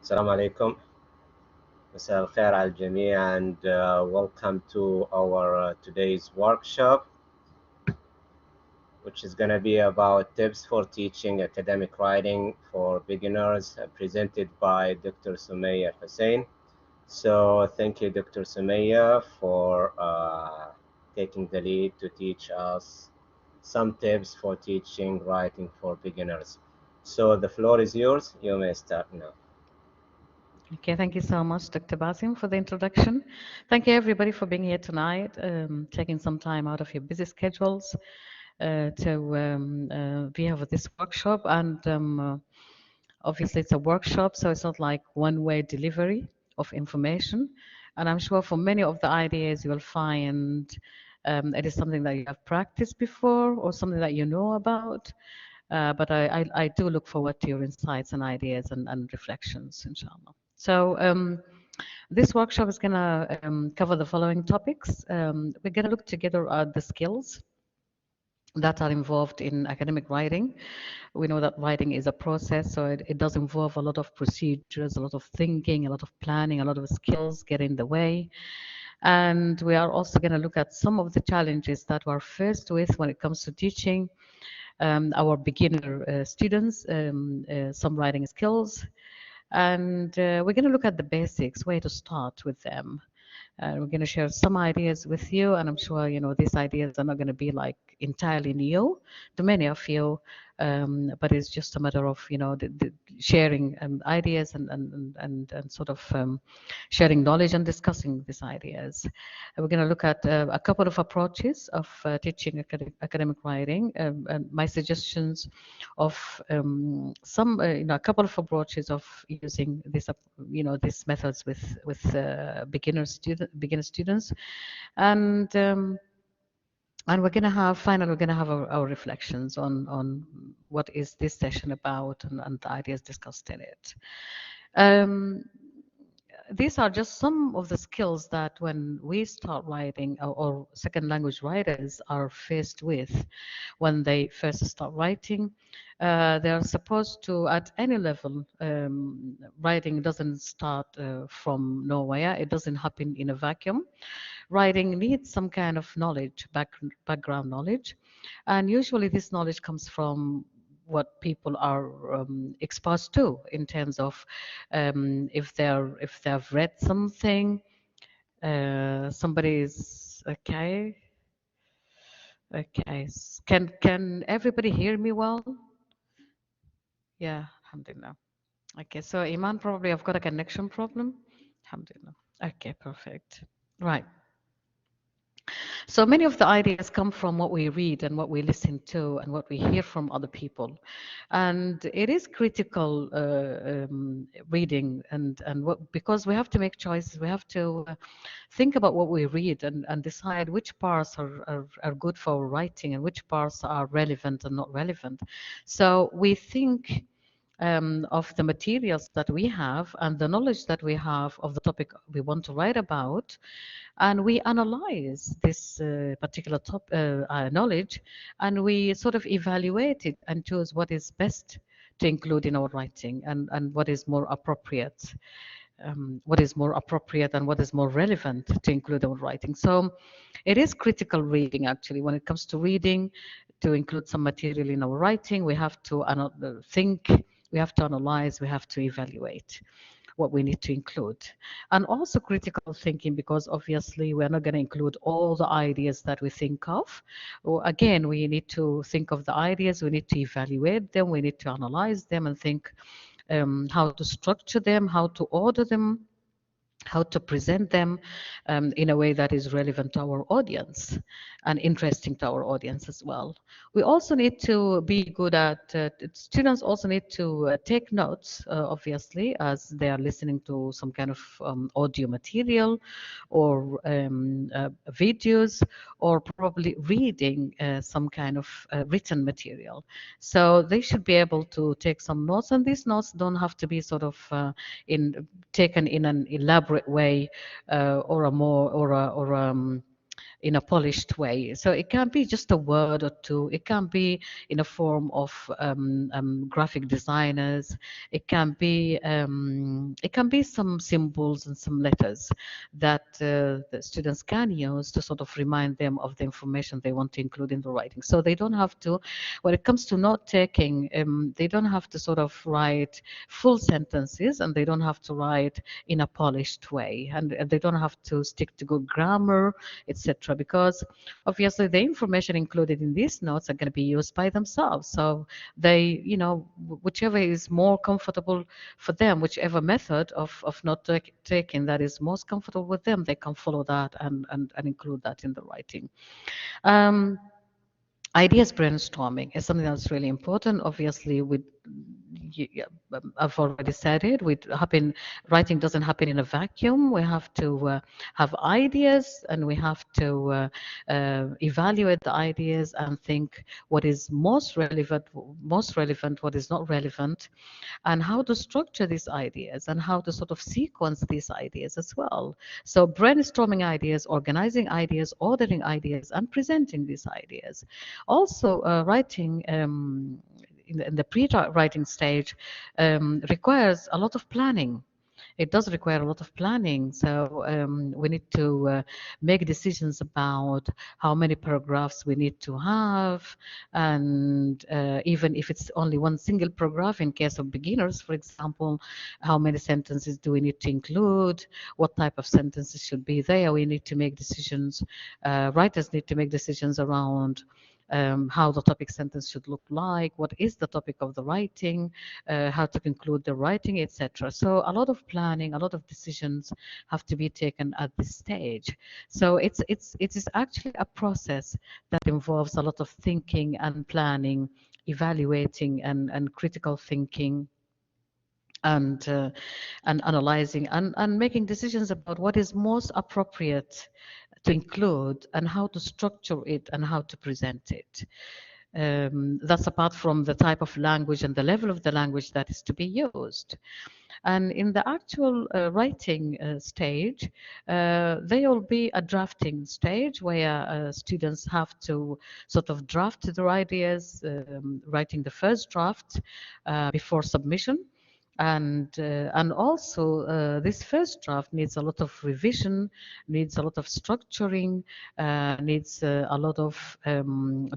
السلام عليكم. مساء الخير على الجميع and welcome to our today's workshop, which is going to be about tips for teaching academic writing for beginners, presented by Dr. Summaya Elhussain. So thank you, Dr. Summaya, for taking the lead to teach us some tips for teaching writing for beginners. So the floor is yours. You may start now. Okay, thank you so much, Dr. Basim, for the introduction. Thank you, everybody, for being here tonight, taking some time out of your busy schedules to be here for this workshop. And obviously, it's a workshop, so it's not like one-way delivery of information. And I'm sure for many of the ideas you will find it is something that you have practiced before or something that you know about. But I do look forward to your insights and ideas and reflections, inshallah. So this workshop is going to cover the following topics. We're going to look together at the skills that are involved in academic writing. We know that writing is a process, so it does involve a lot of procedures, a lot of thinking, a lot of planning, a lot of skills get in the way. And we are also going to look at some of the challenges that we're faced with when it comes to teaching our beginner students some writing skills. And we're going to look at the basics, where to start with them. We're going to share some ideas with you, and I'm sure these ideas are not going to be like entirely new to many of you, but it's just a matter of the sharing ideas and sort of sharing knowledge and discussing these ideas. We're going to look at a couple of approaches of teaching academic writing, and my suggestions of some a couple of approaches of using this these methods with beginner students, and we're going to have finally we're going to have our reflections on what is this session about and the ideas discussed in it. Um, these are just some of the skills that when we start writing, or second language writers are faced with when they first start writing. They are supposed to, at any level, writing doesn't start from nowhere. It doesn't happen in a vacuum. Writing needs some kind of knowledge, background knowledge, and usually this knowledge comes from what people are exposed to in terms of if they've read something. Somebody is okay. Okay. Can everybody hear me well? Yeah, alhamdulillah. Okay, so Iman, probably I've got a connection problem. Alhamdulillah. Okay, perfect. Right. So many of the ideas come from what we read and what we listen to and what we hear from other people. And it is critical reading and because we have to make choices, we have to think about what we read and decide which parts are good for writing and which parts are relevant and not relevant. So we think of the materials that we have and the knowledge that we have of the topic we want to write about, and we analyze this particular knowledge, and we sort of evaluate it and choose what is best to include in our writing and what is more appropriate. What is more appropriate and what is more relevant to include in our writing. So it is critical reading, actually. When it comes to reading, to include some material in our writing, we have to think, we have to analyze, we have to evaluate what we need to include. And also critical thinking, because obviously we're not going to include all the ideas that we think of. Or again, we need to think of the ideas, we need to evaluate them, we need to analyze them and think how to structure them, how to order them, how to present them in a way that is relevant to our audience and interesting to our audience as well. We also need to be good at, students also need to take notes, obviously, as they are listening to some kind of audio material or videos, or probably reading some kind of written material. So they should be able to take some notes, and these notes don't have to be sort of taken in an elaborate way or a more or in a polished way. So it can be just a word or two. It can be in a form of graphic designers. It can be some symbols and some letters that the students can use to sort of remind them of the information they want to include in the writing. So they don't have to, when it comes to note taking, they don't have to sort of write full sentences, and they don't have to write in a polished way, and they don't have to stick to good grammar, etc. Because obviously the information included in these notes are going to be used by themselves. So they, whichever is more comfortable for them, whichever method of note taking that is most comfortable with them, they can follow that and include that in the writing. Um, Ideas brainstorming is something that's really important. Obviously, I've already said it. Writing doesn't happen in a vacuum. We have to have ideas, and we have to evaluate the ideas and think what is most relevant, what is not relevant, and how to structure these ideas and how to sort of sequence these ideas as well. So brainstorming ideas, organizing ideas, ordering ideas, and presenting these ideas. Also, writing in the pre-writing stage requires a lot of planning. It does require a lot of planning. So we need to make decisions about how many paragraphs we need to have, and even if it's only one single paragraph, in case of beginners, for example, how many sentences do we need to include? What type of sentences should be there? We need to make decisions. Writers need to make decisions around how the topic sentence should look like, what is the topic of the writing, how to conclude the writing, etc. So a lot of planning, a lot of decisions have to be taken at this stage. So it is actually a process that involves a lot of thinking and planning, evaluating and critical thinking, and analyzing and making decisions about what is most appropriate to include and how to structure it and how to present it. That's apart from the type of language and the level of the language that is to be used. And in the actual writing stage, there will be a drafting stage where students have to sort of draft their ideas, writing the first draft before submission. And also this first draft needs a lot of revision, needs a lot of structuring, needs a lot of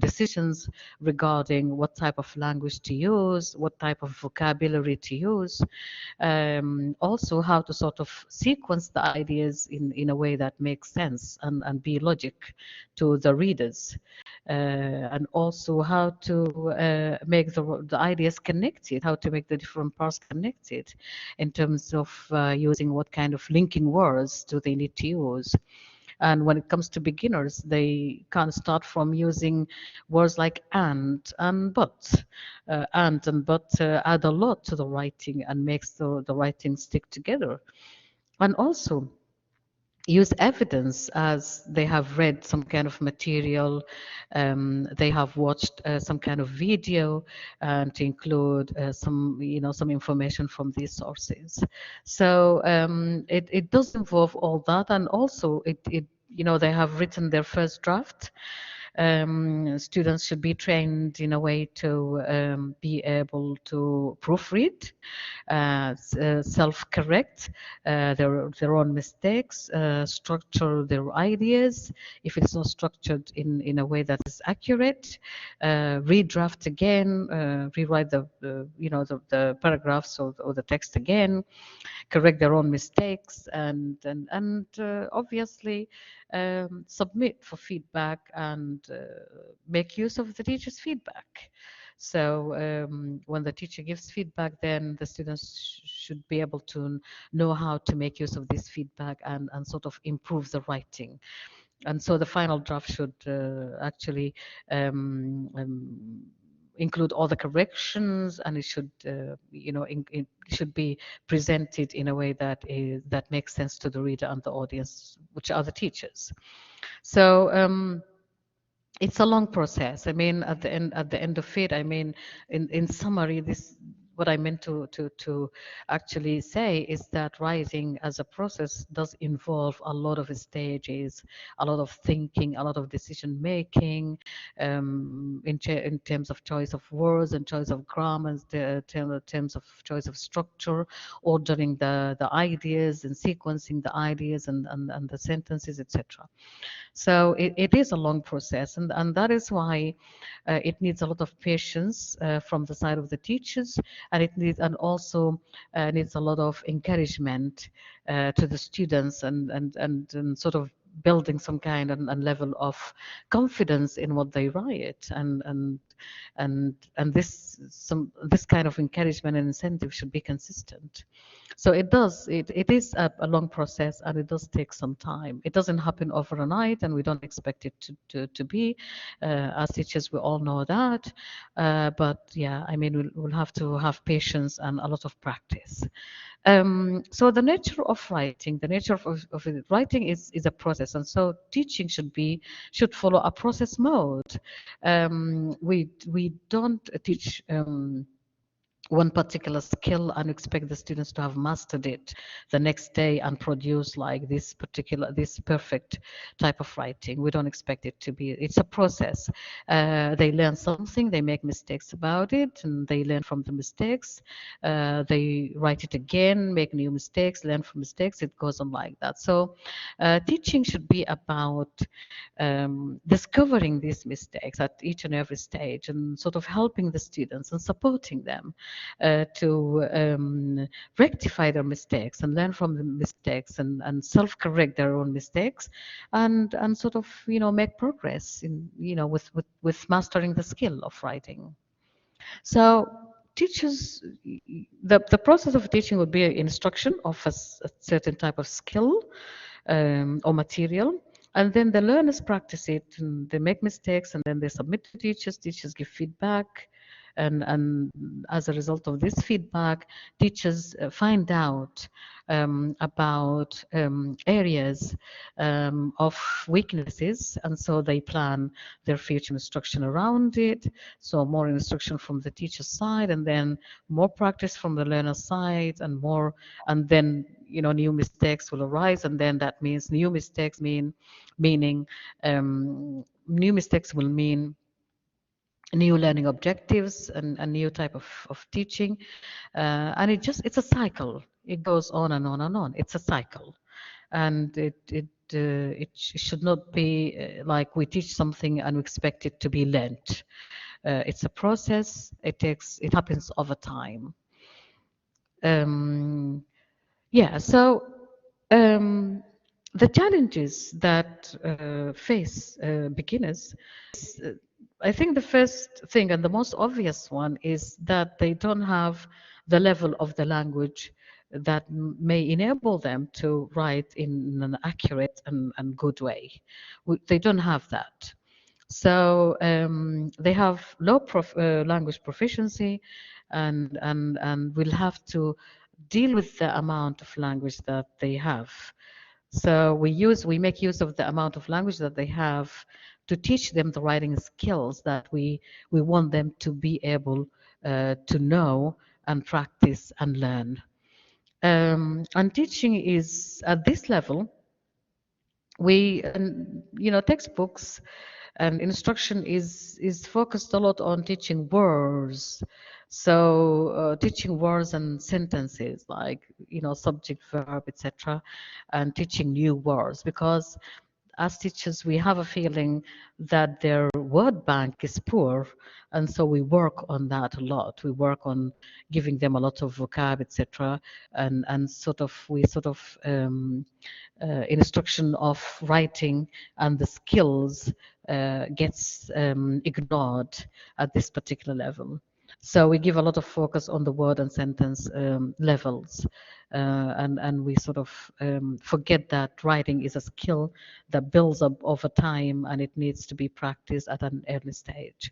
decisions regarding what type of language to use, what type of vocabulary to use, also how to sort of sequence the ideas in a way that makes sense and be logic to the readers, and also how to make the ideas connected, how to make the different parts connected in terms of using what kind of linking words do they need to use. And when it comes to beginners, they can start from using words like and but. And but add a lot to the writing and makes the writing stick together. And also use evidence, as they have read some kind of material, they have watched some kind of video, to include some information from these sources. So it does involve all that, and also they have written their first draft. Students should be trained in a way to be able to proofread, self-correct their own mistakes, structure their ideas if it's not structured in a way that is accurate, redraft again, rewrite the paragraphs or the text again, correct their own mistakes, and obviously submit for feedback and make use of the teacher's feedback. So when the teacher gives feedback, then the students should be able to know how to make use of this feedback and sort of improve the writing. And so the final draft should actually include all the corrections, and it should it should be presented in a way that makes sense to the reader and the audience, which are the teachers. So it's a long process. I mean, at the end of it, I mean, in summary, what I meant to actually say is that writing as a process does involve a lot of stages, a lot of thinking, a lot of decision making, in terms of choice of words and choice of grammar, terms of choice of structure, ordering the ideas and sequencing the ideas and the sentences, etc. So it is a long process, and that is why it needs a lot of patience from the side of the teachers, and it needs and also needs a lot of encouragement to the students, and sort of building some kind and level of confidence in what they write, and this kind of encouragement and incentive should be consistent. So it is a long process, and it does take some time. It doesn't happen overnight, and we don't expect it to be. As teachers, we all know that. But yeah, I mean, we'll have to have patience and a lot of practice. So the nature of writing, the nature of writing is a process, and so teaching should follow a process mode. We don't teach one particular skill and expect the students to have mastered it the next day and produce like this perfect type of writing. We don't expect it to be. It's a process. They learn something, they make mistakes about it, and they learn from the mistakes. They write it again, make new mistakes, learn from mistakes. It goes on like that. So teaching should be about discovering these mistakes at each and every stage, and sort of helping the students and supporting them to rectify their mistakes and learn from the mistakes, and self-correct their own mistakes, and sort of make progress in with mastering the skill of writing. So teachers, the process of teaching would be instruction of a certain type of skill or material. And then the learners practice it, and they make mistakes, and then they submit to teachers. Teachers give feedback, and as a result of this feedback, teachers find out about areas of weaknesses, and so they plan their future instruction around it. So more instruction from the teacher side, and then more practice from the learner side, and then new mistakes will arise, and then that means new mistakes meaning new mistakes will mean new learning objectives and a new type of teaching, and it's a cycle. It goes on and on and on. It's a cycle, and it should not be like we teach something and we expect it to be learnt. It's a process. It happens over time. Um, yeah. So um, the challenges that face beginners, uh, I think the first thing and the most obvious one is that they don't have the level of the language that may enable them to write in an accurate and good way. They don't have that. So they have low language proficiency, and will have to deal with the amount of language that they have. So we make use of the amount of language that they have to teach them the writing skills that we want them to be able to know and practice and learn. And teaching is at this level. Textbooks and instruction is focused a lot on teaching words. So teaching words and sentences like subject, verb, etc., and teaching new words, because as teachers we have a feeling that their word bank is poor, and so we work on that a lot. We work on giving them a lot of vocab, etc., and instruction of writing and the skills gets ignored at this particular level. So we give a lot of focus on the word and sentence levels, and we sort of forget that writing is a skill that builds up over time, and it needs to be practiced at an early stage.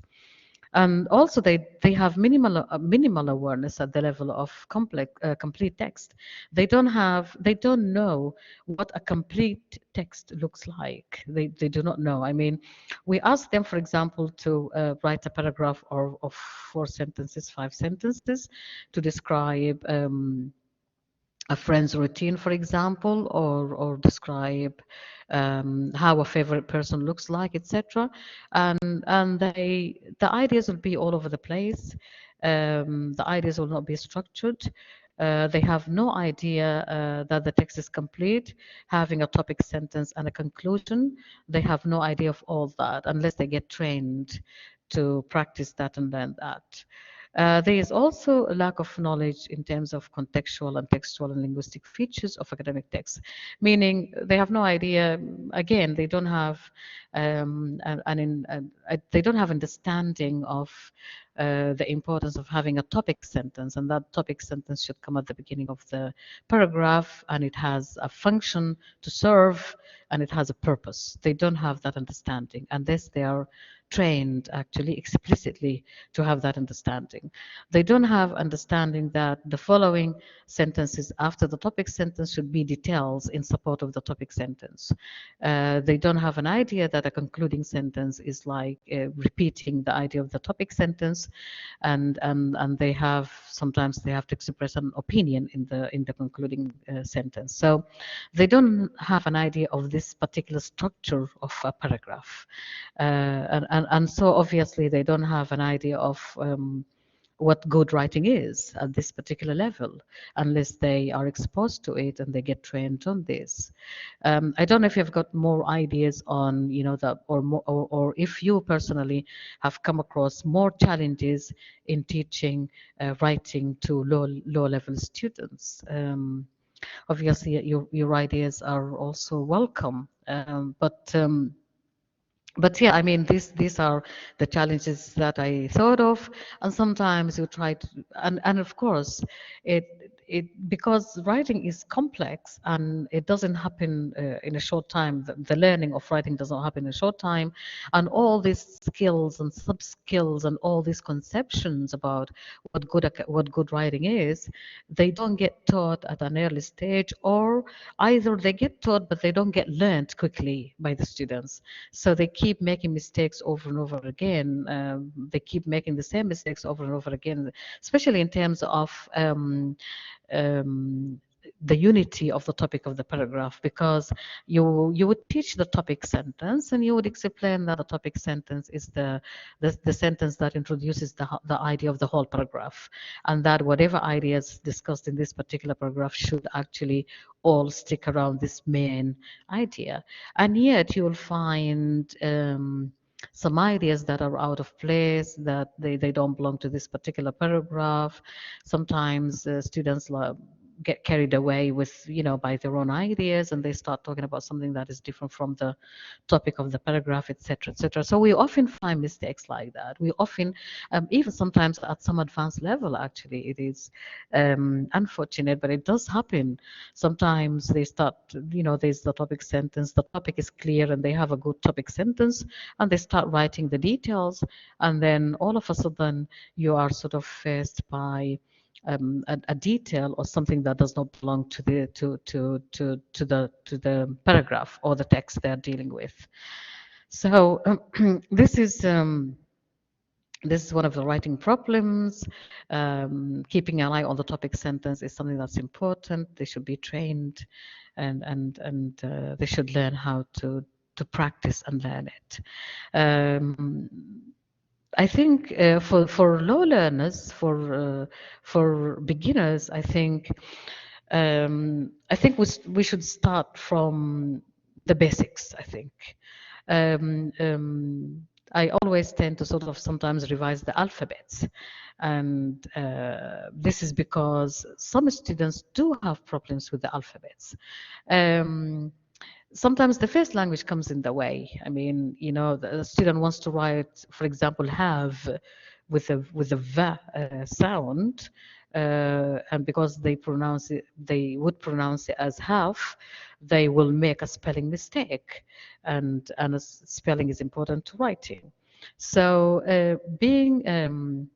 And also they have minimal awareness at the level of complex complete text. They don't know what a complete text looks like. They do not know. I mean, we ask them, for example, to write a paragraph or of 4 sentences, 5 sentences, to describe a friend's routine, for example, or describe how a favorite person looks like, etc. And the ideas will be all over the place. The ideas will not be structured. They have no idea that the text is complete, having a topic, sentence, and a conclusion. They have no idea of all that unless they get trained to practice that and learn that. There is also a lack of knowledge in terms of contextual and textual and linguistic features of academic texts, meaning they have no idea. Again, they don't have they don't have understanding of the importance of having a topic sentence, and that topic sentence should come at the beginning of the paragraph, and it has a function to serve, and it has a purpose. They don't have that understanding unless they are trained actually explicitly to have that understanding. They don't have understanding that the following sentences after the topic sentence should be details in support of the topic sentence. They don't have an idea that a concluding sentence is like repeating the idea of the topic sentence, and they have sometimes they have to express an opinion in the concluding sentence. So they don't have an idea of this particular structure of a paragraph, and so obviously they don't have an idea of what good writing is at this particular level unless they are exposed to it and they get trained on this. I don't know if you've got more ideas on, you know, the or more, or if you personally have come across more challenges in teaching writing to low level students. Obviously, your ideas are also welcome, but yeah, I mean, these are the challenges that I thought of, and sometimes you try to, and of course, it because writing is complex and it doesn't happen in a short time. The learning of writing does not happen in a short time, and all these skills and sub skills and all these conceptions about what good writing is, they don't get taught at an early stage, or either they get taught but they don't get learned quickly by the students. So they keep making mistakes over and over again. They keep making the same mistakes over and over again, especially in terms of um, the unity of the topic of the paragraph, because you would teach the topic sentence and you would explain that the topic sentence is the sentence that introduces the idea of the whole paragraph, and that whatever ideas discussed in this particular paragraph should actually all stick around this main idea. And yet you'll find some ideas that are out of place, that they don't belong to this particular paragraph. Sometimes students get carried away with, you know, by their own ideas, and they start talking about something that is different from the topic of the paragraph, etc., etc. So we often find mistakes like that. We often, even sometimes at some advanced level, actually, it is unfortunate, but it does happen. Sometimes they start, you know, there's the topic sentence, the topic is clear, and they have a good topic sentence, and they start writing the details, and then all of a sudden you are sort of faced by a detail or something that does not belong to the paragraph or the text they're dealing with. So this is one of the writing problems. Keeping an eye on the topic sentence is something that's important. They should be trained, and they should learn how to practice and learn it. Um, I think for low learners, for beginners, I think we should start from the basics. I think um, um, I always tend to sort of sometimes revise the alphabets, and this is because some students do have problems with the alphabets. Um, Sometimes the first language comes in the way. I mean, you know, the student wants to write, for example, have with a v sound, and because they would pronounce it as half, they will make a spelling mistake, and spelling is important to writing. So being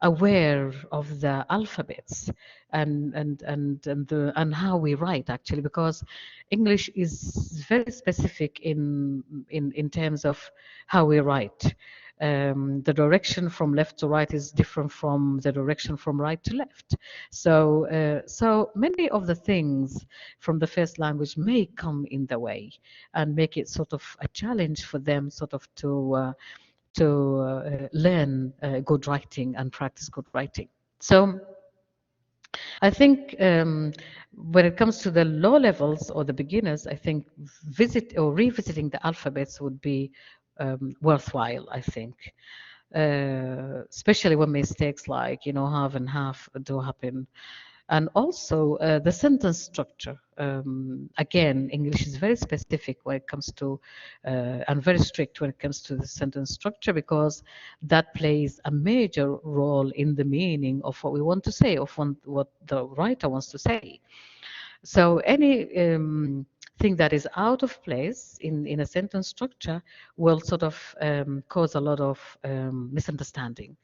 aware of the alphabets and how we write actually, because English is very specific in terms of how we write. The direction from left to right is different from the direction from right to left. So many of the things from the first language may come in the way and make it sort of a challenge for them sort of to learn good writing and practice good writing. So I think when it comes to the low levels or the beginners, I think visit or revisiting the alphabets would be worthwhile, I think. Especially when mistakes like, have and have do happen. And also the sentence structure. Again, English is very specific when it comes to, and very strict when it comes to the sentence structure, because that plays a major role in the meaning of what we want to say, of what the writer wants to say. So any thing that is out of place in a sentence structure will sort of cause a lot of misunderstanding.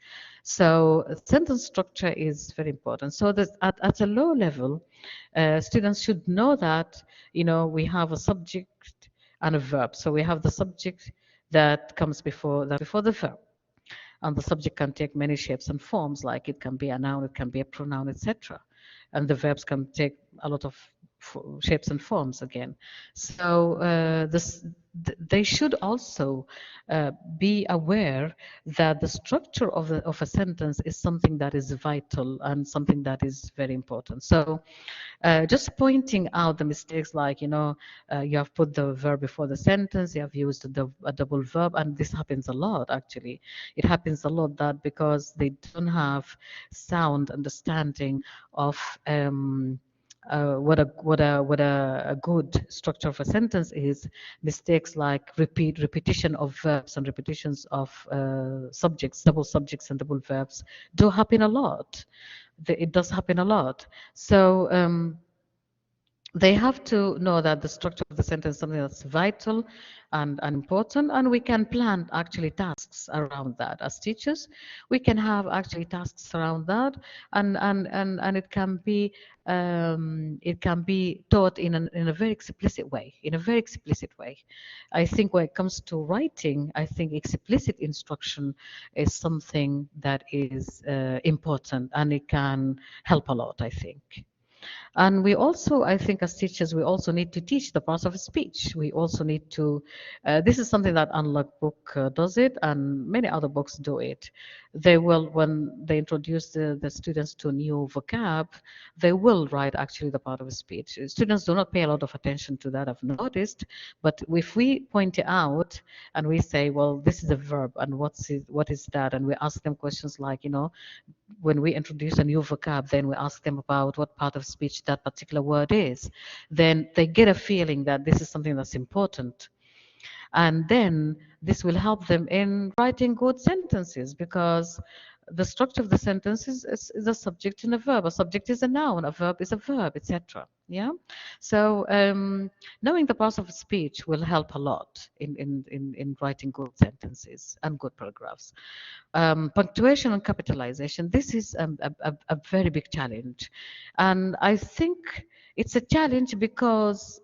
So sentence structure is very important. So that at a low level, students should know that, we have a subject and a verb. So we have the subject that comes before the verb. And the subject can take many shapes and forms, like it can be a noun, it can be a pronoun, etc. And the verbs can take a lot of shapes and forms again. So they should also be aware that the structure of a sentence is something that is vital and something that is very important. So just pointing out the mistakes, like, you have put the verb before the sentence, you have used a double verb, and this happens a lot actually. It happens a lot that because they don't have sound understanding of what a good structure of a sentence is. Mistakes like repetition of verbs and repetitions of subjects, double subjects and double verbs do happen a lot. It does happen a lot. So they have to know that the structure of the sentence is something that's vital and important, and we can plan actually tasks around that. As teachers, we can have actually tasks around that, and it can be taught in a very explicit way, I think when it comes to writing, I think explicit instruction is something that is important, and it can help a lot, I think. And we also, I think, as teachers, we also need to teach the parts of speech. We also need to, this is something that Unlock book does it, and many other books do it. They will, when they introduce the students to new vocab, they will write actually the part of speech. Students do not pay a lot of attention to that, I've noticed, but if we point it out and we say, well, this is a verb, and what is that? And we ask them questions like, when we introduce a new vocab, then we ask them about what part of speech that particular word is. Then they get a feeling that this is something that's important. And then this will help them in writing good sentences, because the structure of the sentence is a subject and a verb. A subject is a noun, a verb is a verb, etc. Yeah. So knowing the parts of speech will help a lot in writing good sentences and good paragraphs. Punctuation and capitalization. This is a very big challenge. And I think it's a challenge because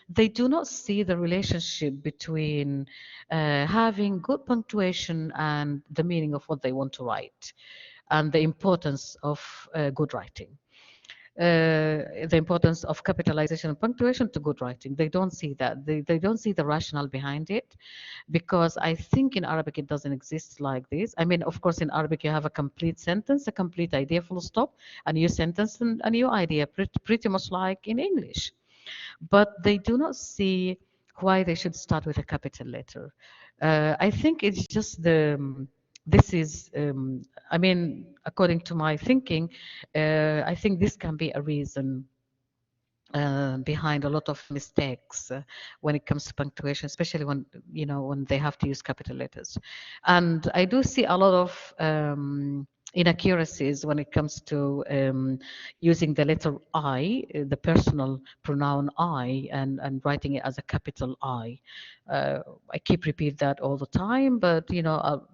they do not see the relationship between having good punctuation and the meaning of what they want to write, and the importance of good writing. The importance of capitalization and punctuation to good writing. They don't see that. They don't see the rationale behind it, because I think in Arabic it doesn't exist like this. I mean, of course, in Arabic you have a complete sentence, a complete idea, full stop, a new sentence, and a new idea, pretty much like in English. But they do not see why they should start with a capital letter. I think it's just this is, I mean, according to my thinking, I think this can be a reason behind a lot of mistakes when it comes to punctuation, especially when they have to use capital letters. And I do see a lot of inaccuracies when it comes to using the letter I, the personal pronoun I, and writing it as a capital I. Uh, I keep repeat that all the time, but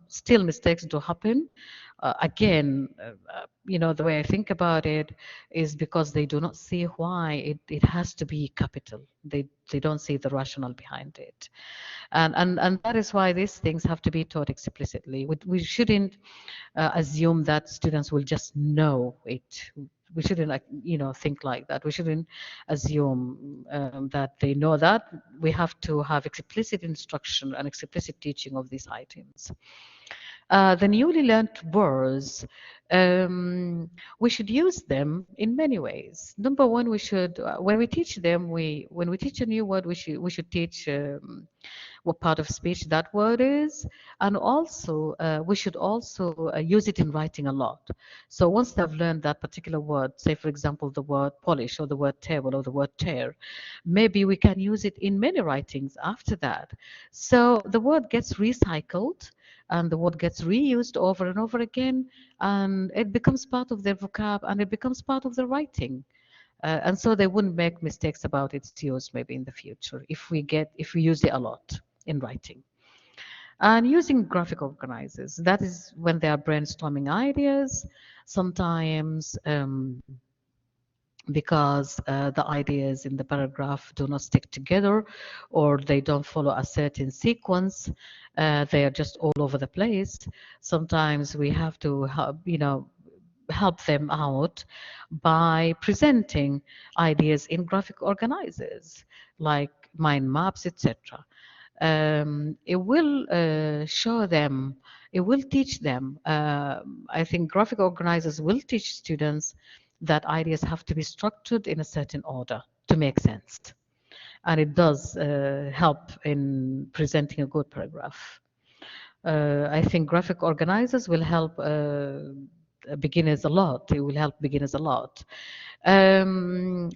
still mistakes do happen. The way I think about it is because they do not see why it has to be capital. They don't see the rationale behind it, and that is why these things have to be taught explicitly. We shouldn't assume that students will just know it. We shouldn't think like that. We shouldn't assume that they know that. We have to have explicit instruction and explicit teaching of these items. The newly learned words, um, we should use them in many ways. Number one, we should when we teach them, we when we teach a new word, we should teach what part of speech that word is, and also we should also use it in writing a lot. So once they've learned that particular word, say for example the word polish or the word table or the word chair, maybe we can use it in many writings after that. So the word gets recycled and the word gets reused over and over again, and it becomes part of their vocab and it becomes part of their writing. And so they wouldn't make mistakes about its use maybe in the future if we use it a lot in writing. And using graphic organizers, that is when they are brainstorming ideas, sometimes because the ideas in the paragraph do not stick together or they don't follow a certain sequence. They are just all over the place. Sometimes we have to help them out by presenting ideas in graphic organizers like mind maps, etc. It will show them, it will teach them. I think graphic organizers will teach students that ideas have to be structured in a certain order to make sense. And it does help in presenting a good paragraph. I think graphic organizers will help beginners a lot. It will help beginners a lot. Um,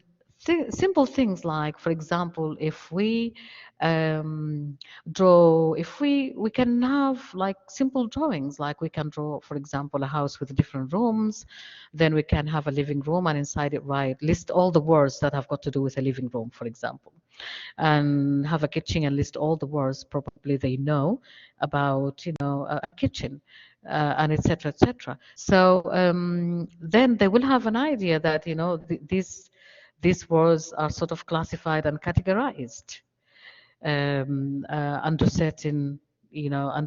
Simple things like, for example, if we if we can have like simple drawings, like we can draw, for example, a house with different rooms, then we can have a living room and inside it write, list all the words that have got to do with a living room, for example, and have a kitchen and list all the words probably they know about, a kitchen, and etc. etc. So then they will have an idea that these words are sort of classified and categorized under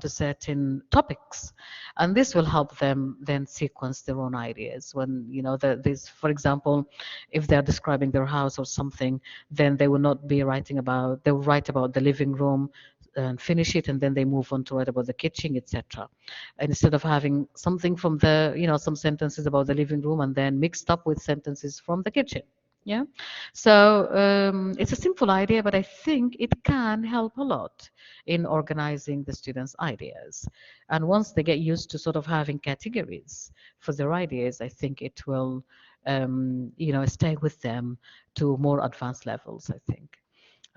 certain topics, and this will help them then sequence their own ideas when this, for example, if they're describing their house or something, then they will not be they will write about the living room and finish it, and then they move on to write about the kitchen, etc. Instead of having something from some sentences about the living room and then mixed up with sentences from the kitchen. Yeah. So it's a simple idea, but I think it can help a lot in organizing the students' ideas. And once they get used to sort of having categories for their ideas, I think it will, stay with them to more advanced levels, I think.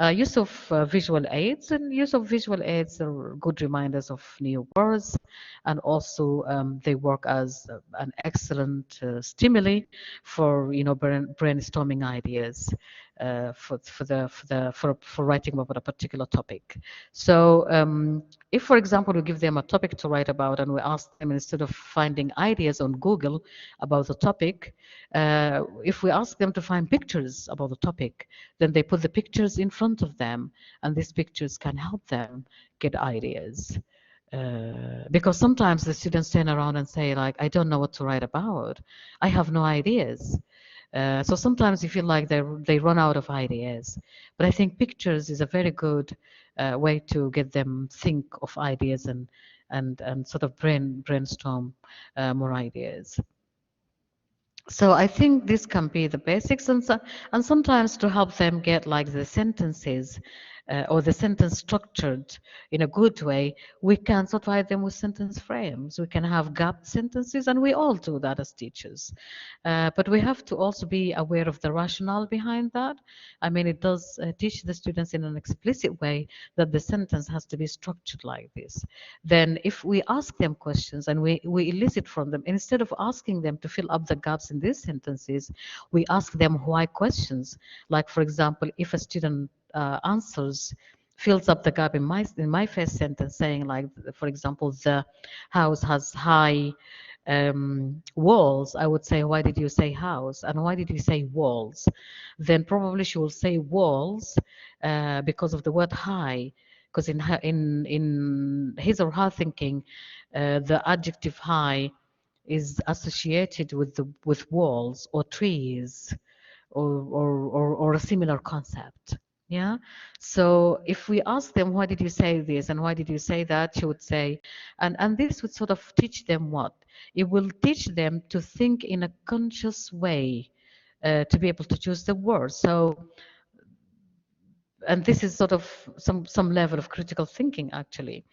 Use of visual aids, and use of visual aids are good reminders of new words, and also they work as an excellent stimuli for brainstorming ideas for writing about a particular topic. So if, for example, we give them a topic to write about and we ask them, instead of finding ideas on Google about the topic, if we ask them to find pictures about the topic, then they put the pictures in front of them, and these pictures can help them get ideas. Because sometimes the students turn around and say, like, I don't know what to write about. I have no ideas. So sometimes you feel like they run out of ideas. But I think pictures is a very good way to get them think of ideas and sort of brainstorm more ideas. So I think this can be the basics, and sometimes to help them get like the sentences, or the sentence structured in a good way, we can provide them with sentence frames. We can have gapped sentences, and we all do that as teachers. But we have to also be aware of the rationale behind that. I mean, it does teach the students in an explicit way that the sentence has to be structured like this. Then if we ask them questions and we elicit from them, instead of asking them to fill up the gaps in these sentences, we ask them why questions. Like, for example, if a student answers fills up the gap in my first sentence, saying like, for example, the house has high walls, I would say, why did you say house and why did you say walls? Then probably she will say walls because of the word high, because in his or her thinking, the adjective high is associated with walls or trees or a similar concept. Yeah. So if we ask them, why did you say this and why did you say that, she would say, and this would sort of teach them what? It will teach them to think in a conscious way, to be able to choose the words. So, and this is sort of some level of critical thinking actually.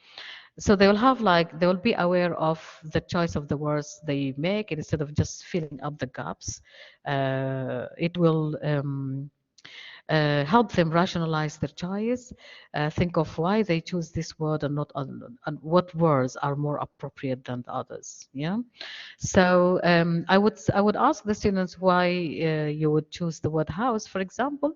So they will have like, they will be aware of the choice of the words they make instead of just filling up the gaps. It will help them rationalize their choice, think of why they choose this word and not other, and what words are more appropriate than the others. Yeah. So I would ask the students why you would choose the word house, for example,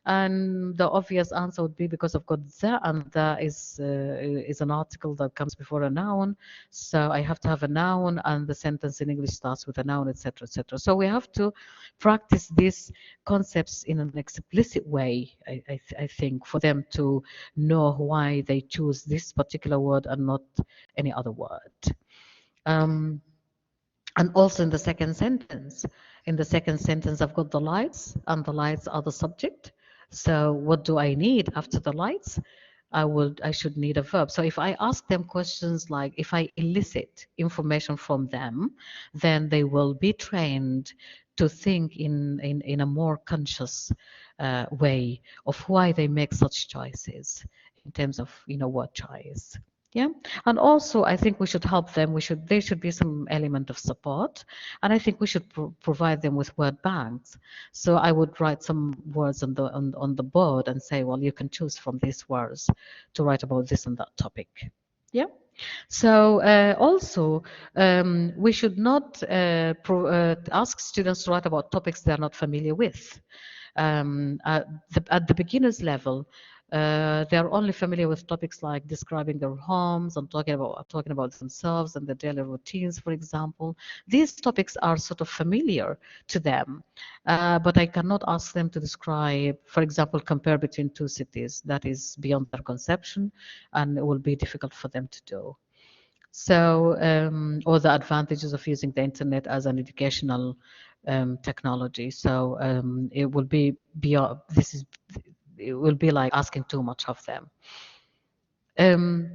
and the obvious answer would be because I've got the, and the is an article that comes before a noun, so I have to have a noun, and the sentence in English starts with a noun, etc., etc. So we have to practice these concepts in an explicit way. I think for them to know why they choose this particular word and not any other word. Um, and also in the second sentence. In the second sentence, I've got the lights, and the lights are the subject. So what do I need after the lights? I should need a verb. So if I ask them questions like, if I elicit information from them, then they will be trained to think in a more conscious way of why they make such choices in terms of, word choice. Yeah. And also, I think we should help them. There should be some element of support. And I think we should provide them with word banks. So I would write some words on the board and say, well, you can choose from these words to write about this and that topic. Yeah. So also, we should not ask students to write about topics they are not familiar with. At the beginners level, they are only familiar with topics like describing their homes and talking about themselves and their daily routines, for example. These topics are sort of familiar to them, but I cannot ask them to describe, for example, compare between two cities. That is beyond their conception, and it will be difficult for them to do. So, or the advantages of using the internet as an educational technology. So it will be beyond. It will be like asking too much of them. Um,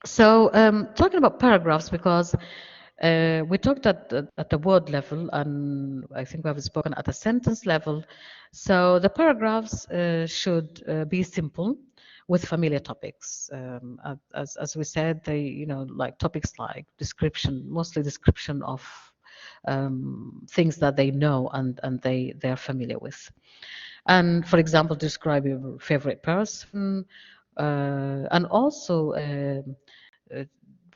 so talking about paragraphs, because we talked at the word level, and I think we have spoken at a sentence level. So the paragraphs should be simple with familiar topics. As we said, they, like topics like description, mostly description of things that they know and they are familiar with. And for example, describe your favorite person, and also uh,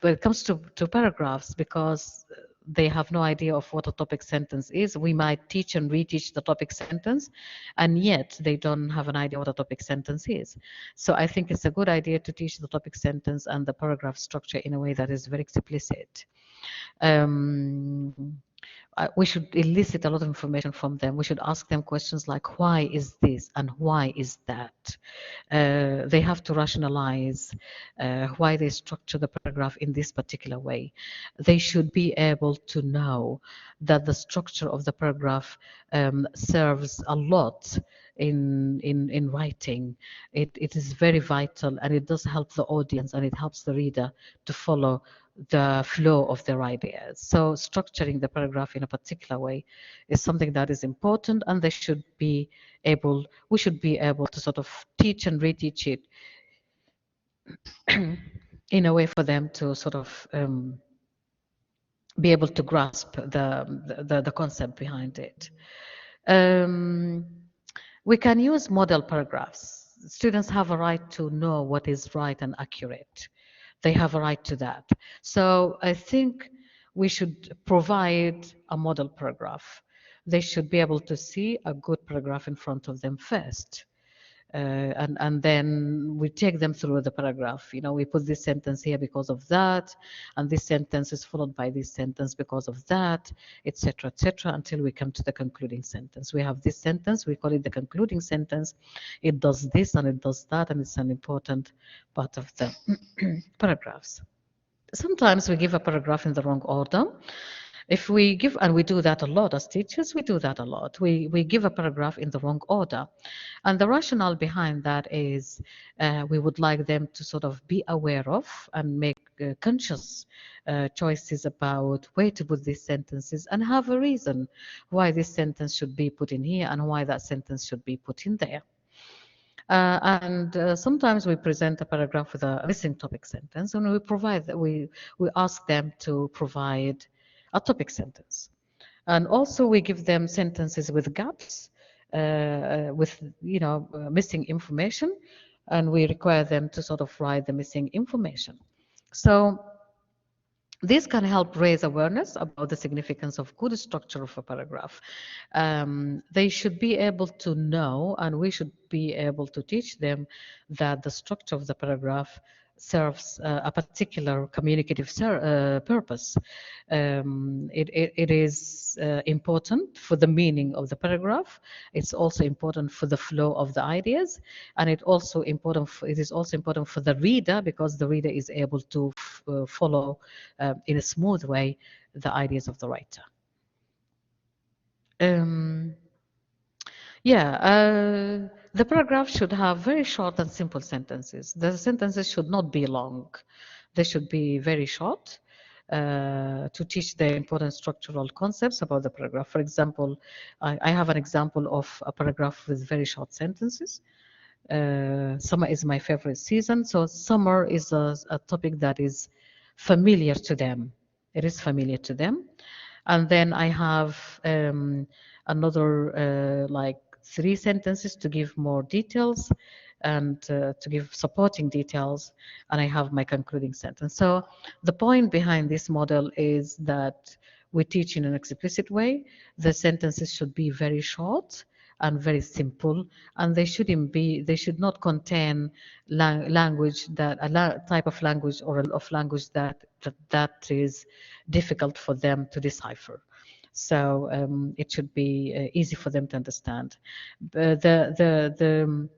when it comes to paragraphs, because they have no idea of what a topic sentence is. We might teach and reteach the topic sentence, and yet they don't have an idea what a topic sentence is. So I think it's a good idea to teach the topic sentence and the paragraph structure in a way that is very explicit. Um, we should elicit a lot of information from them. We should ask them questions like, why is this and why is that? They have to rationalize why they structure the paragraph in this particular way. They should be able to know that the structure of the paragraph serves a lot in writing. It is very vital, and it does help the audience, and it helps the reader to follow the flow of their ideas. So structuring the paragraph in a particular way is something that is important, and we should be able to sort of teach and reteach it in a way for them to sort of be able to grasp the concept behind it. Um, we can use model paragraphs. Students have a right to know what is right and accurate. They have a right to that. So I think we should provide a model paragraph. They should be able to see a good paragraph in front of them first. And then we take them through the paragraph. You know, we put this sentence here because of that, and this sentence is followed by this sentence because of that, etc., until we come to the concluding sentence. We have this sentence, we call it the concluding sentence. It does this and it does that, and it's an important part of the paragraphs. Sometimes we give a paragraph in the wrong order. If we give, and we do that a lot as teachers, we do that a lot. We give a paragraph in the wrong order. And the rationale behind that is we would like them to sort of be aware of and make conscious choices about where to put these sentences and have a reason why this sentence should be put in here and why that sentence should be put in there. And sometimes we present a paragraph with a missing topic sentence, and we ask them to provide a topic sentence. And also we give them sentences with gaps, with missing information, and we require them to sort of write the missing information. So this can help raise awareness about the significance of good structure of a paragraph. They should be able to know, and we should be able to teach them that the structure of the paragraph serves a particular communicative purpose. It is important for the meaning of the paragraph. It's also important for the flow of the ideas, and it is also important for the reader, because the reader is able to follow in a smooth way the ideas of the writer. Um, yeah, the paragraph should have very short and simple sentences. The sentences should not be long. They should be very short to teach the important structural concepts about the paragraph. For example, I have an example of a paragraph with very short sentences. Summer is my favorite season. So summer is a topic that is familiar to them. It is familiar to them. And then I have another like 3 sentences to give more details and to give supporting details. And I have my concluding sentence. So the point behind this model is that we teach in an explicit way. The sentences should be very short and very simple, and they should not contain language that type of language or of language that is difficult for them to decipher. So it should be easy for them to understand. The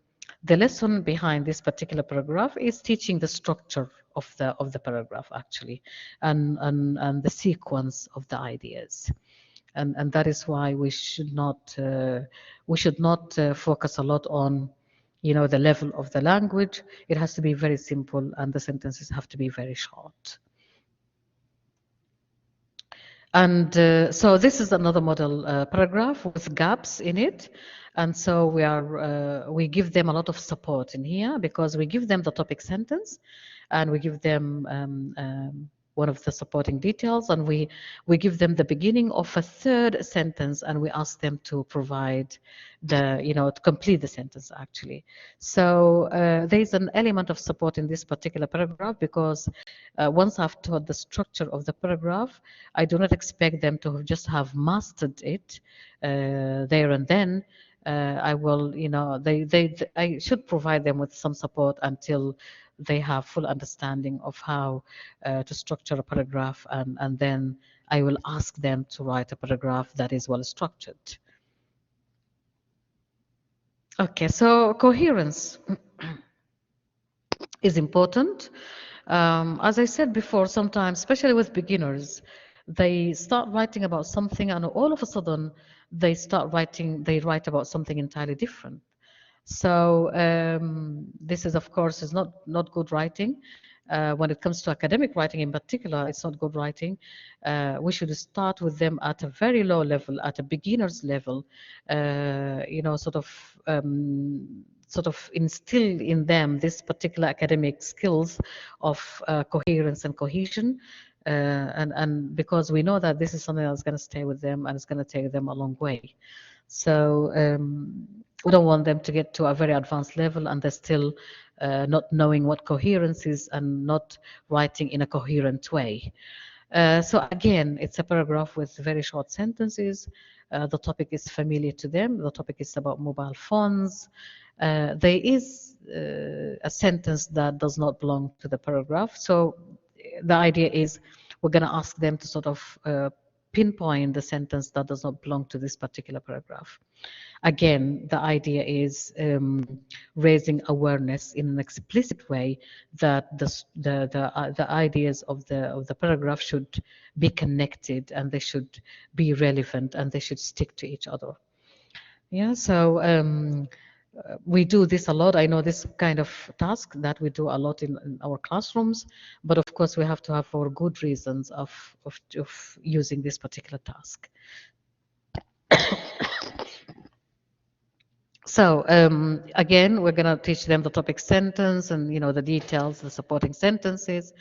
lesson behind this particular paragraph is teaching the structure of the paragraph, actually, and the sequence of the ideas. And that is why we should not focus a lot on the level of the language. It has to be very simple, and the sentences have to be very short. And so this is another model paragraph with gaps in it. And so we give them a lot of support in here, because we give them the topic sentence, and we give them one of the supporting details, and we give them the beginning of a 3rd sentence, and we ask them to provide to complete the sentence, actually. So there's an element of support in this particular paragraph, because once I've taught the structure of the paragraph, I do not expect them to just have mastered it there and then. I will, I should provide them with some support until they have full understanding of how to structure a paragraph, and then I will ask them to write a paragraph that is well structured. Okay, so coherence is important. As I said before, sometimes, especially with beginners, they start writing about something, and all of a sudden they write about something entirely different. So this is, of course, is not good writing. when it comes to academic writing in particular, it's not good writing. We should start with them at a very low level, at a beginner's level, sort of instill in them this particular academic skills of coherence and cohesion. And because we know that this is something that's going to stay with them and it's going to take them a long way. So we don't want them to get to a very advanced level and they're still not knowing what coherence is and not writing in a coherent way. So again, it's a paragraph with very short sentences. The topic is familiar to them. The topic is about mobile phones. There is a sentence that does not belong to the paragraph. So the idea is we're going to ask them to sort of pinpoint the sentence that does not belong to this particular paragraph. Again, the idea is raising awareness in an explicit way that the ideas of the paragraph should be connected and they should be relevant and they should stick to each other. Yeah, so we do this a lot. I know this kind of task that we do a lot in our classrooms, but of course we have to have our good reasons of using this particular task. So again, we're going to teach them the topic sentence and the details, the supporting sentences,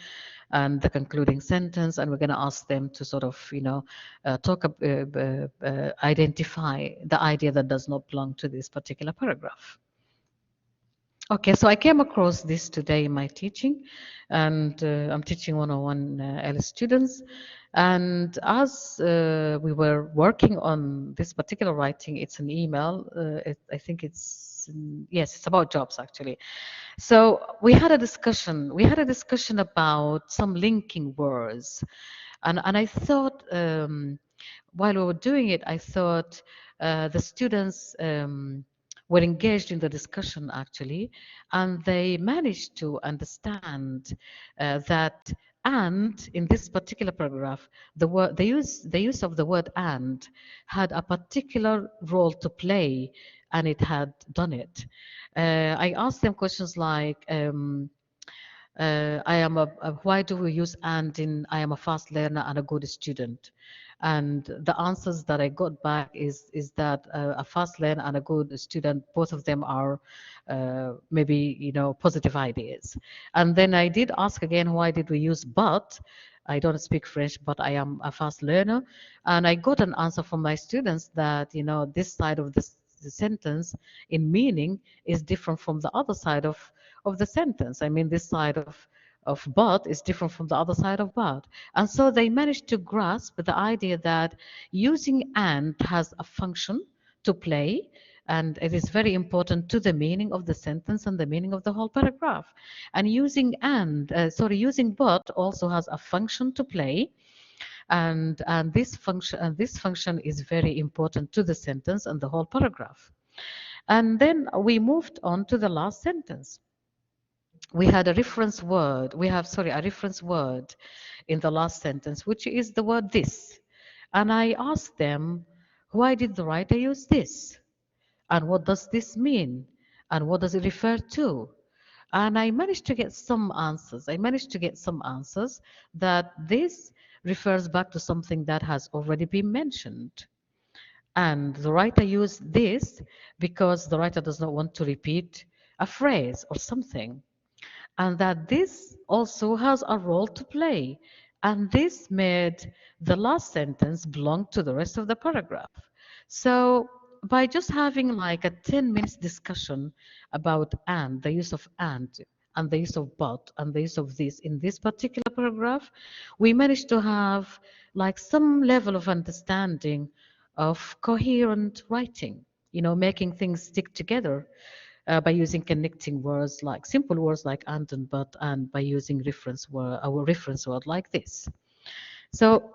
and the concluding sentence, and we're going to ask them to sort of identify the idea that does not belong to this particular paragraph. Okay, so I came across this today in my teaching, and I'm teaching 101 LS students. And as we were working on this particular writing, it's an email. I think yes, it's about jobs actually. So we had a discussion. We had a discussion about some linking words, and I thought while we were doing it, I thought the students were engaged in the discussion actually, and they managed to understand that and in this particular paragraph, the use of the word and had a particular role to play, and it had done it. I asked them questions like. Why do we use and in I am a fast learner and a good student? And the answers that I got back is that a fast learner and a good student, both of them are maybe positive ideas. And then I did ask again, why did we use but? I don't speak French, but I am a fast learner, and I got an answer from my students that this side of the sentence in meaning is different from the other side of the sentence. I mean, this side of but is different from the other side of but. And so they managed to grasp the idea that using and has a function to play, and it is very important to the meaning of the sentence and the meaning of the whole paragraph. And using but also has a function to play, and this function is very important to the sentence and the whole paragraph. And then we moved on to the last sentence. We had a reference word. A reference word in the last sentence, which is the word this. And I asked them, why did the writer use this? And what does this mean? And what does it refer to? And I managed to get some answers. I managed to get some answers that this refers back to something that has already been mentioned. And the writer used this because the writer does not want to repeat a phrase or something, and that this also has a role to play. And this made the last sentence belong to the rest of the paragraph. So by just having like a 10 minutes discussion about and, the use of and the use of but, and the use of this in this particular paragraph, we managed to have like some level of understanding of coherent writing, making things stick together by using connecting words like simple words like and but, and by using our reference word like this. So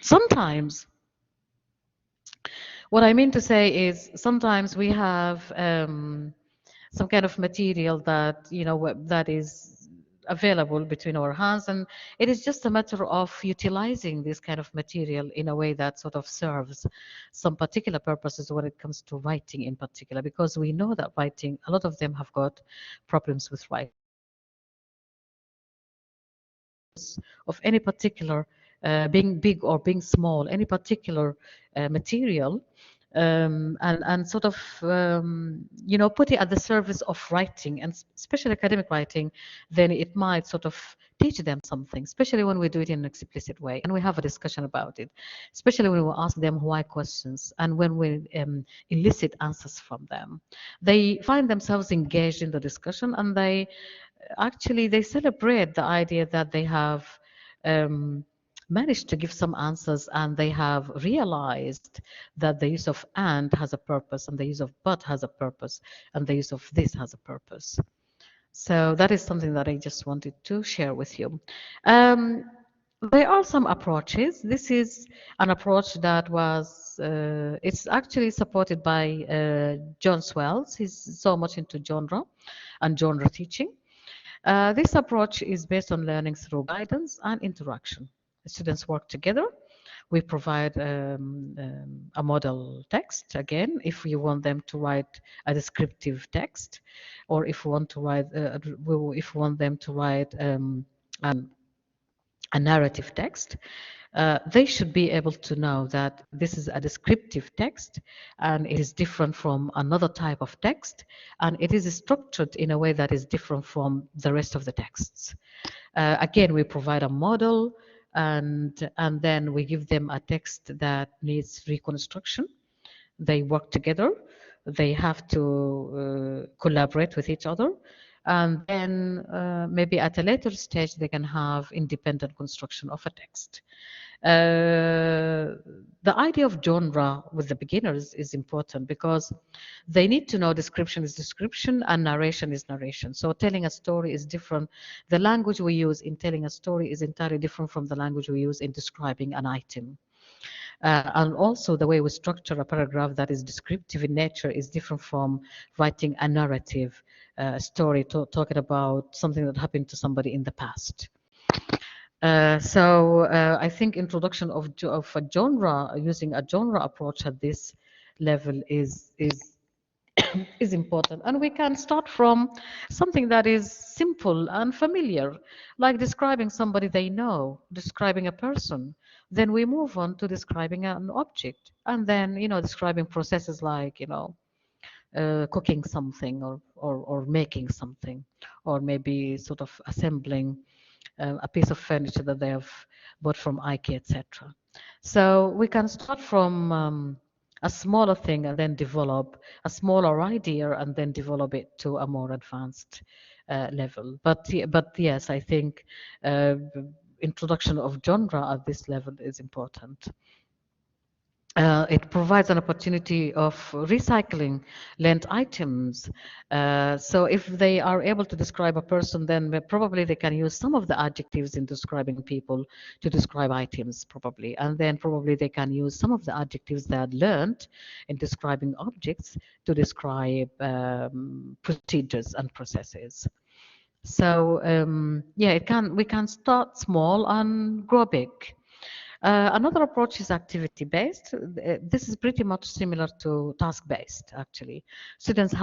sometimes, what I mean to say is sometimes we have some kind of material that that is available between our hands, and it is just a matter of utilizing this kind of material in a way that sort of serves some particular purposes when it comes to writing in particular, because we know that writing, a lot of them have got problems with writing. of any particular, being big or being small, any particular material, and sort of put it at the service of writing, and especially academic writing, then it might sort of teach them something, especially when we do it in an explicit way and we have a discussion about it, especially when we ask them why questions and when we elicit answers from them. They find themselves engaged in the discussion, and they celebrate the idea that they have um, managed to give some answers, and they have realized that the use of and has a purpose, and the use of but has a purpose, and the use of this has a purpose. So that is something that I just wanted to share with you. Um, there are some approaches. This is an approach that it's actually supported by John Swells. He's so much into genre and genre teaching. This approach is based on learning through guidance and interaction. The students work together. We provide a model text, again, if we want them to write a descriptive text, or if we want to write, if we want them to write a narrative text. They should be able to know that this is a descriptive text and it is different from another type of text, and it is structured in a way that is different from the rest of the texts. Again, we provide a model, and then we give them a text that needs reconstruction. They work together. They have to collaborate with each other. And then maybe at a later stage, they can have independent construction of a text. The idea of genre with the beginners is important because they need to know description is description and narration is narration. So telling a story is different. The language we use in telling a story is entirely different from the language we use in describing an item. And also the way we structure a paragraph that is descriptive in nature is different from writing a narrative story talking about something that happened to somebody in the past. I think introduction of a genre, using a genre approach at this level is is important. And we can start from something that is simple and familiar, like describing somebody they know, describing a person. Then we move on to describing an object, and then describing processes like cooking something, or making something, or maybe sort of assembling a piece of furniture that they have bought from IKEA, etc. So we can start from a smaller thing and then develop a smaller idea and then develop it to a more advanced level. But yes, I think introduction of genre at this level is important. It provides an opportunity of recycling lent items. So if they are able to describe a person, then probably they can use some of the adjectives in describing people to describe items, probably. And then probably they can use some of the adjectives they had learned in describing objects to describe procedures and processes. So yeah, we can start small and grow big. Another approach is activity-based. This is pretty much similar to task-based, actually. Students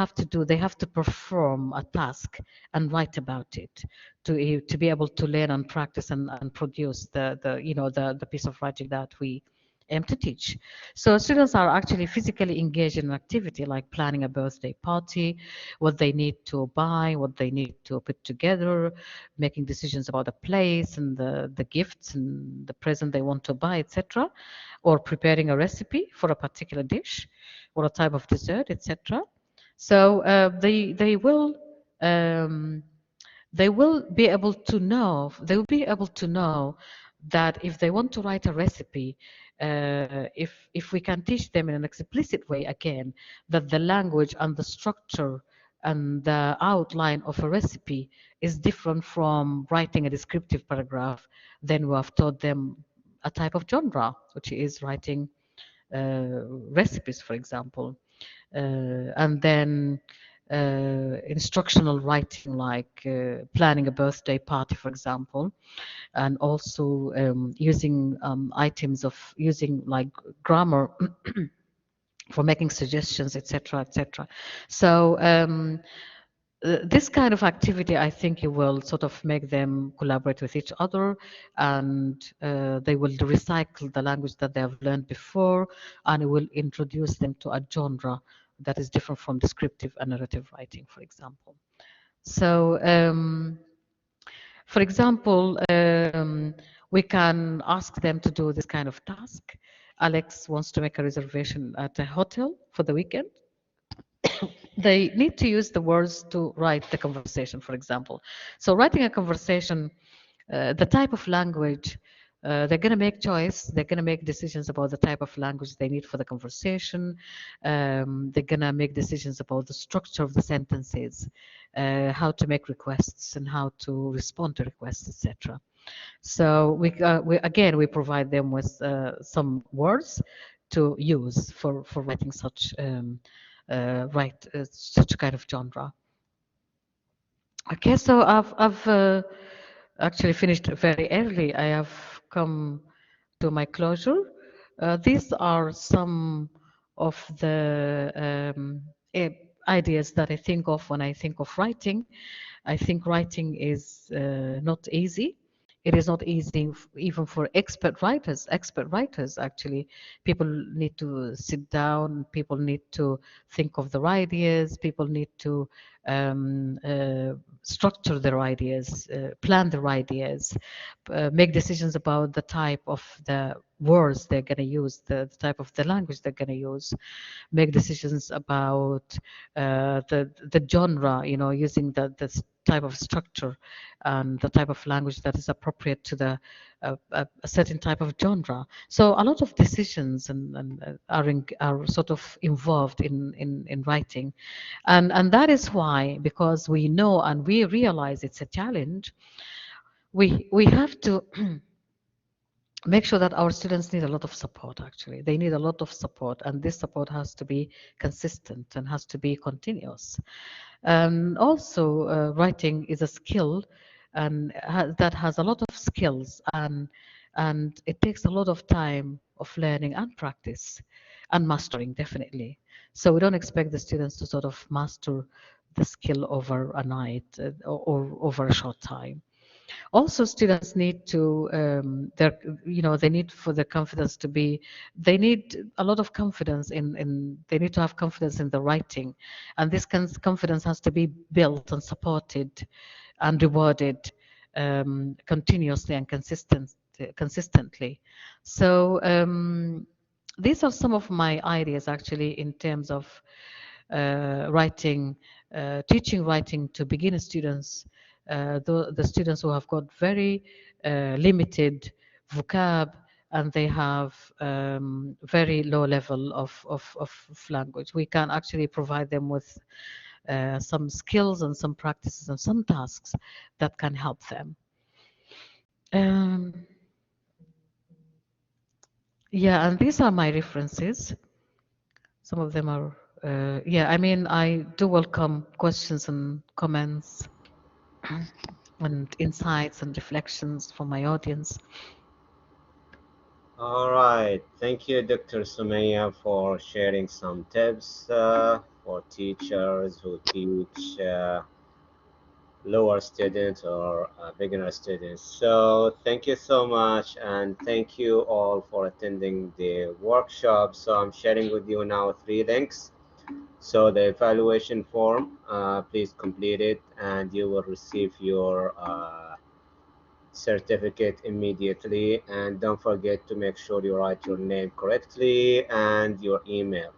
they have to perform a task and write about it to be able to learn and practice and produce the piece of writing that we aim to teach. So students are actually physically engaged in an activity like planning a birthday party, what they need to buy, what they need to put together, making decisions about the place and the gifts and the present they want to buy, etc., or preparing a recipe for a particular dish or a type of dessert, etc. So um, they will be able to know that if they want to write a recipe, if we can teach them in an explicit way, again, that the language and the structure and the outline of a recipe is different from writing a descriptive paragraph, then we have taught them a type of genre, which is writing recipes, for example. And then instructional writing, like planning a birthday party, for example, and also using items of using like grammar for making suggestions, etc., etc. So this kind of activity, I think it will sort of make them collaborate with each other, and they will recycle the language that they have learned before, and it will introduce them to a genre that is different from descriptive and narrative writing, for example. So, for example, we can ask them to do this kind of task. Alex wants to make a reservation at a hotel for the weekend. They need to use the words to write the conversation, for example. So writing a conversation, the type of language, they're going to make choice. They're going to make decisions about the type of language they need for the conversation. They're going to make decisions about the structure of the sentences, how to make requests and how to respond to requests, etc. So we again we provide them with some words to use for writing such kind of genre. Okay, so I've actually finished very early. I have come to my closure. These are some of the eh, ideas that I think of when I think of writing. I think writing is not easy. It is not easy even for expert writers. Expert writers, actually, people need to sit down. People need to think of their ideas. People need to structure their ideas, plan their ideas, make decisions about the type of the words they're going to use, the type of the language they're going to use, make decisions about the genre, using the type of structure and the type of language that is appropriate to a certain type of genre. So a lot of decisions are sort of involved in writing, and that is why, because we know and we realize it's a challenge, we have to make sure that our students need a lot of support. Actually, they need a lot of support, and this support has to be consistent and has to be continuous. Also, writing is a skill, and that has a lot of skills, and it takes a lot of time of learning and practice and mastering, definitely. So we don't expect the students to sort of master the skill over a night, or over a short time. Also, students need to they need for their confidence to be, they need a lot of confidence in they need to have confidence in the writing, and this confidence has to be built and supported and rewarded continuously and consistently. So these are some of my ideas, actually, in terms of writing, teaching writing to beginner students, the students who have got very limited vocab, and they have very low level of language. We can actually provide them with some skills and some practices and some tasks that can help them. Um, yeah, and these are my references. Some of them are, yeah, I mean, I do welcome questions and comments and insights and reflections from my audience. All right. Thank you, Dr. Sumaya, for sharing some tips for teachers who teach lower students or beginner students. So thank you so much, and thank you all for attending the workshop. So I'm sharing with you now three links. So the evaluation form, please complete it, and you will receive your certificate immediately. And don't forget to make sure you write your name correctly and your email.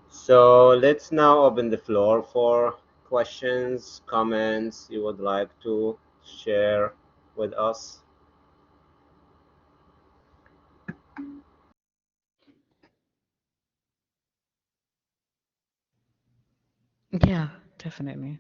So let's now open the floor for questions, comments you would like to share with us. Yeah, definitely.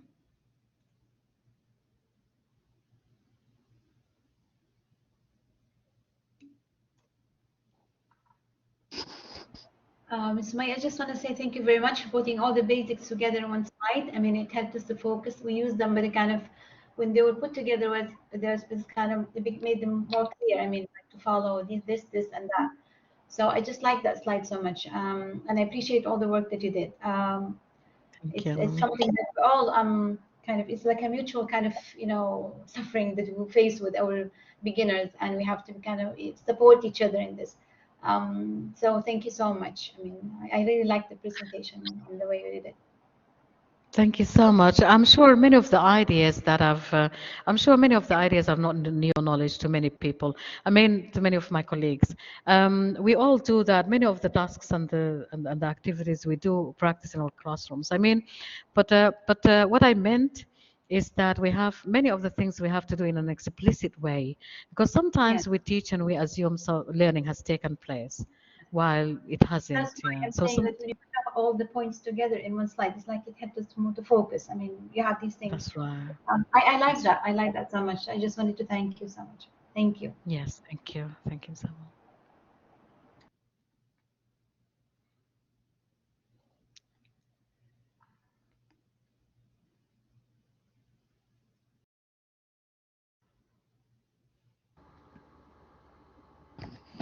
Sumaya, I just want to say thank you very much for putting all the basics together on one slide. I mean, it helped us to focus. We used them, but it kind of, when they were put together, there's this kind of, it made them more clear. I mean, like to follow this, and that. So I just like that slide so much, and I appreciate all the work that you did. Thank It's you. something that we all kind of, it's like a mutual kind of, suffering that we face with our beginners, and we have to kind of support each other in this. So thank you so much. I mean, I really like the presentation and the way you did it. Thank you so much. I'm sure many of the ideas that I'm sure many of the ideas are not new knowledge to many people. I mean, to many of my colleagues. We all do that. Many of the tasks and the activities we do practice in our classrooms. I mean, but what I meant is that we have many of the things we have to do in an explicit way, because Yes, sometimes we teach and we assume so learning has taken place while it that's hasn't. why Yeah. I'm So saying some that when you put up all the points together in one slide, it's like it helps us to move to focus. I mean, you have these things. that's right. I like That's that. I like that so much. I just wanted to thank you so much. Thank you. Yes, thank you. Thank you so much.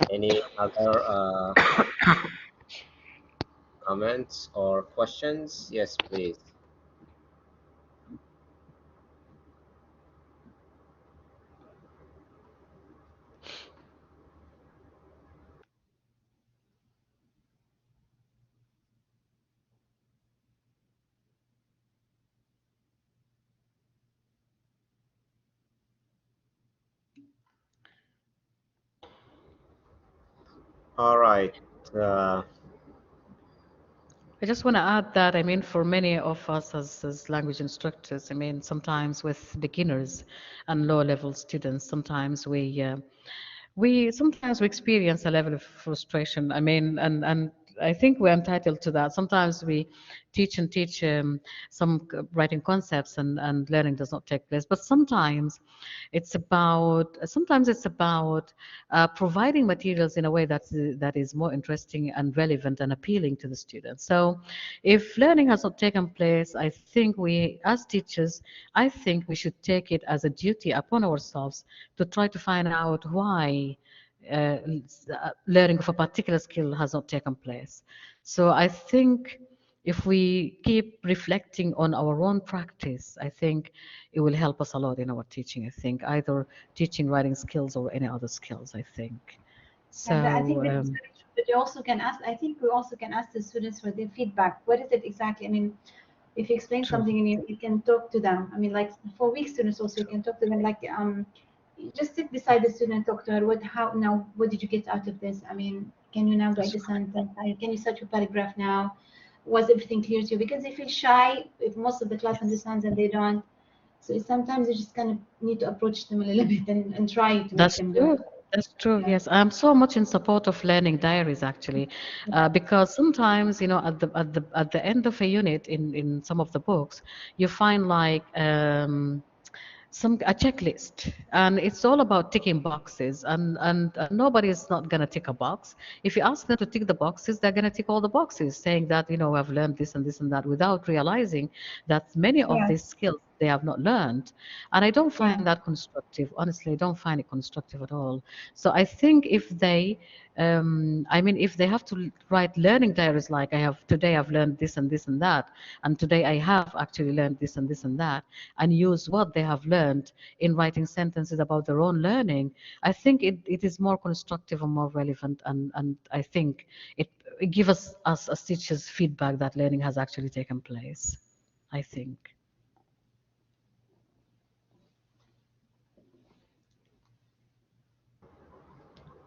Any other comments or questions? Yes, please. All right. Uh, I just want to add that, I mean, for many of us as language instructors, I mean, sometimes with beginners and low level students, sometimes we sometimes we experience a level of frustration. I mean, and I think we're entitled to that. Sometimes we teach and teach some writing concepts, and learning does not take place. But sometimes it's about providing materials in a way that is more interesting and relevant and appealing to the students. So, if learning has not taken place, I think we, as teachers, I think we should take it as a duty upon ourselves to try to find out why uh, learning of a particular skill has not taken place. So I think if we keep reflecting on our own practice, I think it will help us a lot in our teaching. I think either teaching writing skills or any other skills, I think. And I So think that is very true. But you also can ask, I think we also can ask the students for their feedback. What is it exactly? I mean, if you explain true. something and you can talk to them. I mean, like for weak students also, you can talk to them. Like, you just sit beside the student and talk to her. How now? What did you get out of this? I mean, can you now write That's the sentence? Can you start your paragraph now? Was everything clear to you? Because they feel shy if most of the right. class Yes. understands and they don't. So it's sometimes you just kind of need to approach them a little bit and try to make That's them do it. true. That's true. Yeah. Yes, I'm so much in support of learning diaries actually, because sometimes at the end of a unit in some of the books, you find like some a checklist, and it's all about ticking boxes, and nobody is not going to tick a box. If you ask them to tick the boxes, they're going to tick all the boxes, saying that I've learned this and that, without realizing that many of Yeah. these skills they have not learned. And I don't Yeah. find that constructive. Honestly, I don't find it constructive at all. So I think if they I mean, if they have to write learning diaries, like I have today, I've learned this and this and that, and today I have actually learned this and this and that, and use what they have learned in writing sentences about their own learning, I think it is more constructive and more relevant, and I think it gives us as teachers feedback that learning has actually taken place, I think.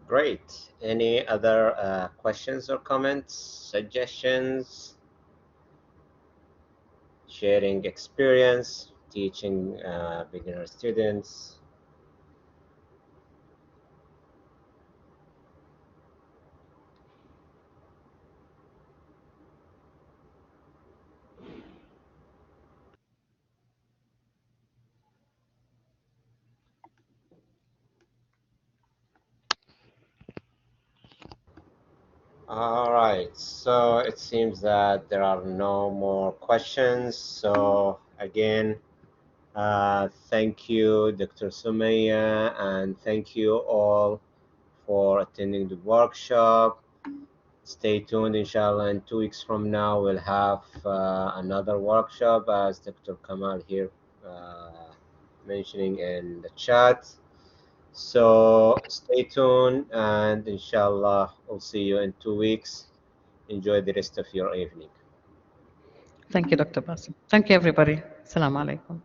Great. Any other questions or comments, suggestions, sharing experience, teaching beginner students? All right. So it seems that there are no more questions. So again, thank you, Dr. Sumaya, and thank you all for attending the workshop. Stay tuned, inshallah. In 2 weeks from now, we'll have another workshop, as Dr. Kamal here uh, mentioning in the chat. So stay tuned, and inshallah, we'll see you in 2 weeks. Enjoy the rest of your evening. Thank you, Dr. Basim. Thank you, everybody. Assalamu alaikum.